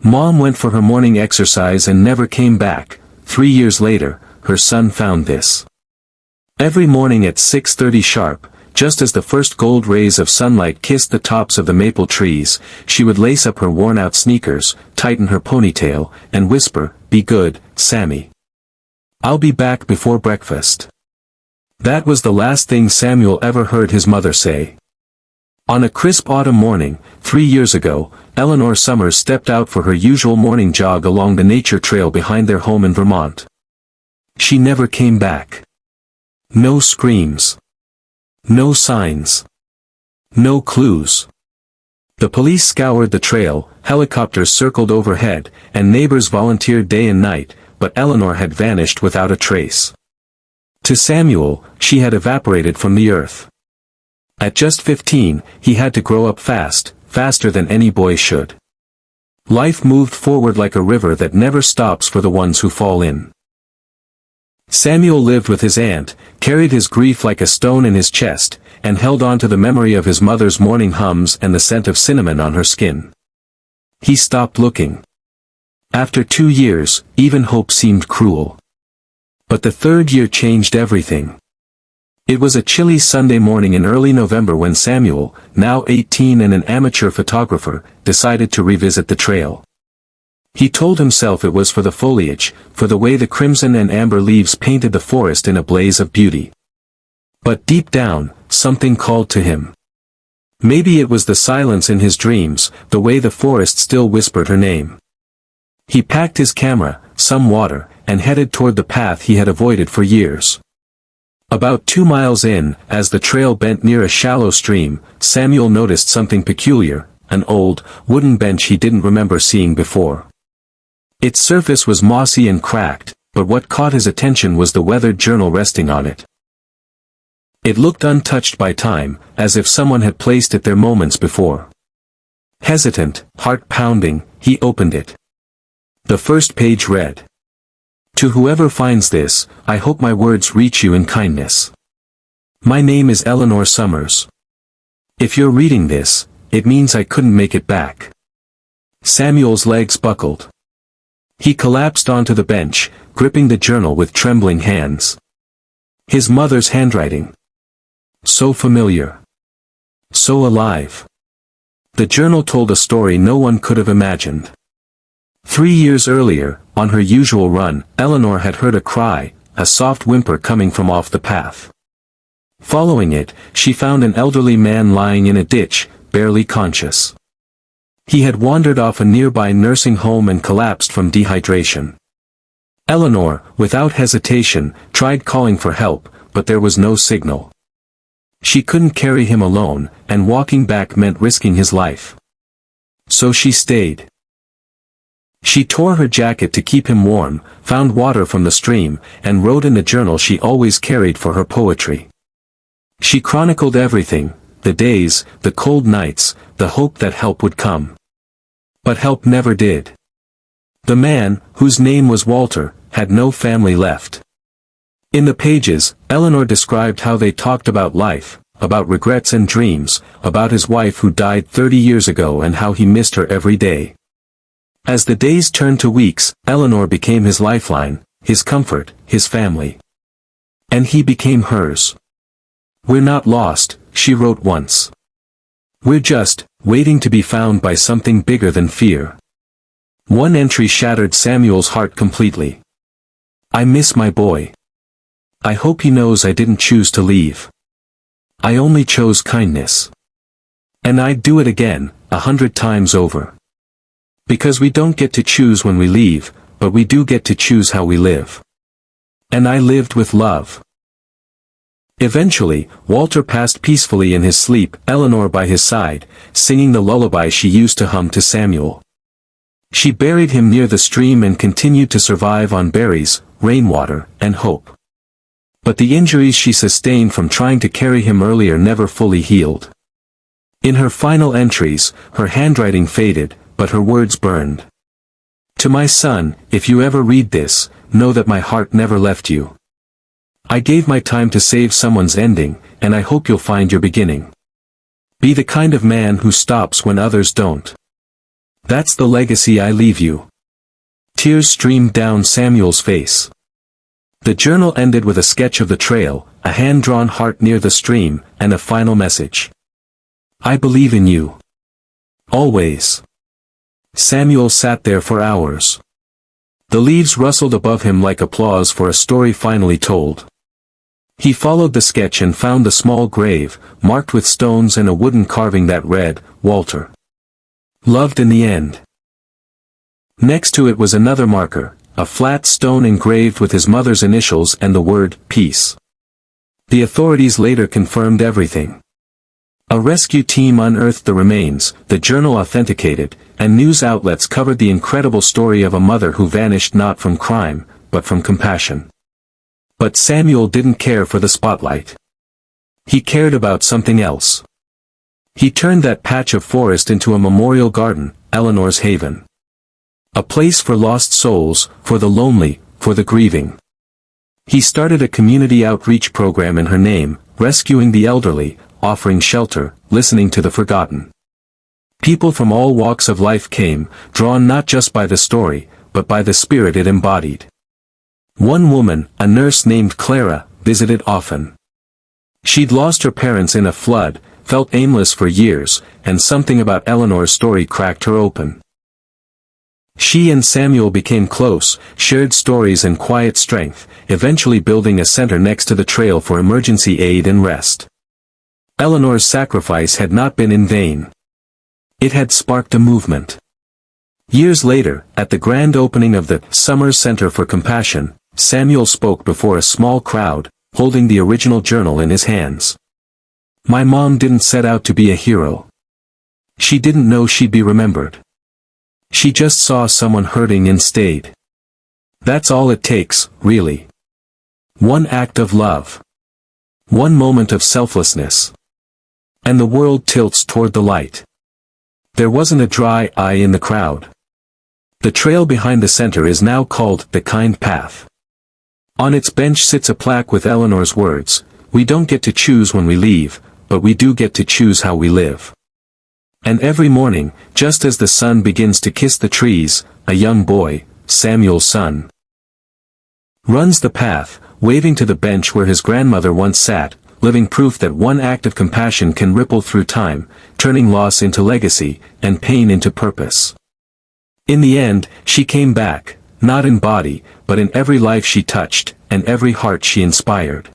Mom went for her morning exercise and never came back. 3 years later, her son found this. Every morning at 6:30 sharp, just as the first gold rays of sunlight kissed the tops of the maple trees, she would lace up her worn-out sneakers, tighten her ponytail, and whisper, "Be good, Sammy. I'll be back before breakfast." That was the last thing Samuel ever heard his mother say. On a crisp autumn morning, 3 years ago, Eleanor Summers stepped out for her usual morning jog along the nature trail behind their home in Vermont. She never came back. No screams. No signs. No clues. The police scoured the trail, helicopters circled overhead, and neighbors volunteered day and night, but Eleanor had vanished without a trace. To Samuel, she had evaporated from the earth. At just 15, he had to grow up fast, faster than any boy should. Life moved forward like a river that never stops for the ones who fall in. Samuel lived with his aunt, carried his grief like a stone in his chest, and held on to the memory of his mother's morning hums and the scent of cinnamon on her skin. He stopped looking. After 2 years, even hope seemed cruel. But the third year changed everything. It was a chilly Sunday morning in early November when Samuel, now 18 and an amateur photographer, decided to revisit the trail. He told himself it was for the foliage, for the way the crimson and amber leaves painted the forest in a blaze of beauty. But deep down, something called to him. Maybe it was the silence in his dreams, the way the forest still whispered her name. He packed his camera, some water, and headed toward the path he had avoided for years. About 2 miles in, as the trail bent near a shallow stream, Samuel noticed something peculiar, an old, wooden bench he didn't remember seeing before. Its surface was mossy and cracked, but what caught his attention was the weathered journal resting on it. It looked untouched by time, as if someone had placed it there moments before. Hesitant, heart pounding, he opened it. The first page read, "To whoever finds this, I hope my words reach you in kindness. My name is Eleanor Summers. If you're reading this, it means I couldn't make it back." Samuel's legs buckled. He collapsed onto the bench, gripping the journal with trembling hands. His mother's handwriting. So familiar. So alive. The journal told a story no one could have imagined. 3 years earlier, on her usual run, Eleanor had heard a cry, a soft whimper coming from off the path. Following it, she found an elderly man lying in a ditch, barely conscious. He had wandered off a nearby nursing home and collapsed from dehydration. Eleanor, without hesitation, tried calling for help, but there was no signal. She couldn't carry him alone, and walking back meant risking his life. So she stayed. She tore her jacket to keep him warm, found water from the stream, and wrote in the journal she always carried for her poetry. She chronicled everything, the days, the cold nights, the hope that help would come. But help never did. The man, whose name was Walter, had no family left. In the pages, Eleanor described how they talked about life, about regrets and dreams, about his wife who died 30 years ago and how he missed her every day. As the days turned to weeks, Eleanor became his lifeline, his comfort, his family. And he became hers. "We're not lost," she wrote once. "We're just waiting to be found by something bigger than fear." One entry shattered Samuel's heart completely. "I miss my boy. I hope he knows I didn't choose to leave. I only chose kindness. And I'd do it again, 100 times over. Because we don't get to choose when we leave, but we do get to choose how we live. And I lived with love." Eventually, Walter passed peacefully in his sleep, Eleanor by his side, singing the lullaby she used to hum to Samuel. She buried him near the stream and continued to survive on berries, rainwater, and hope. But the injuries she sustained from trying to carry him earlier never fully healed. In her final entries, her handwriting faded, but her words burned. "To my son, if you ever read this, know that my heart never left you. I gave my time to save someone's ending, and I hope you'll find your beginning. Be the kind of man who stops when others don't. That's the legacy I leave you." Tears streamed down Samuel's face. The journal ended with a sketch of the trail, a hand-drawn heart near the stream, and a final message. "I believe in you. Always." Samuel sat there for hours. The leaves rustled above him like applause for a story finally told. He followed the sketch and found a small grave, marked with stones and a wooden carving that read, "Walter. Loved in the end." Next to it was another marker, a flat stone engraved with his mother's initials and the word, "Peace." The authorities later confirmed everything. A rescue team unearthed the remains, the journal authenticated, and news outlets covered the incredible story of a mother who vanished not from crime, but from compassion. But Samuel didn't care for the spotlight. He cared about something else. He turned that patch of forest into a memorial garden, Eleanor's haven. A place for lost souls, for the lonely, for the grieving. He started a community outreach program in her name, rescuing the elderly, offering shelter, listening to the forgotten. People from all walks of life came, drawn not just by the story, but by the spirit it embodied. One woman, a nurse named Clara, visited often. She'd lost her parents in a flood, felt aimless for years, and something about Eleanor's story cracked her open. She and Samuel became close, shared stories and quiet strength, eventually building a center next to the trail for emergency aid and rest. Eleanor's sacrifice had not been in vain. It had sparked a movement. Years later, at the grand opening of the Summer Center for Compassion, Samuel spoke before a small crowd, holding the original journal in his hands. "My mom didn't set out to be a hero. She didn't know she'd be remembered. She just saw someone hurting and stayed. That's all it takes, really. One act of love. One moment of selflessness. And the world tilts toward the light." There wasn't a dry eye in the crowd. The trail behind the center is now called the Kind Path. On its bench sits a plaque with Eleanor's words, "We don't get to choose when we leave, but we do get to choose how we live." And every morning, just as the sun begins to kiss the trees, a young boy, Samuel's son, runs the path, waving to the bench where his grandmother once sat, living proof that one act of compassion can ripple through time, turning loss into legacy, and pain into purpose. In the end, she came back, not in body, but in every life she touched, and every heart she inspired.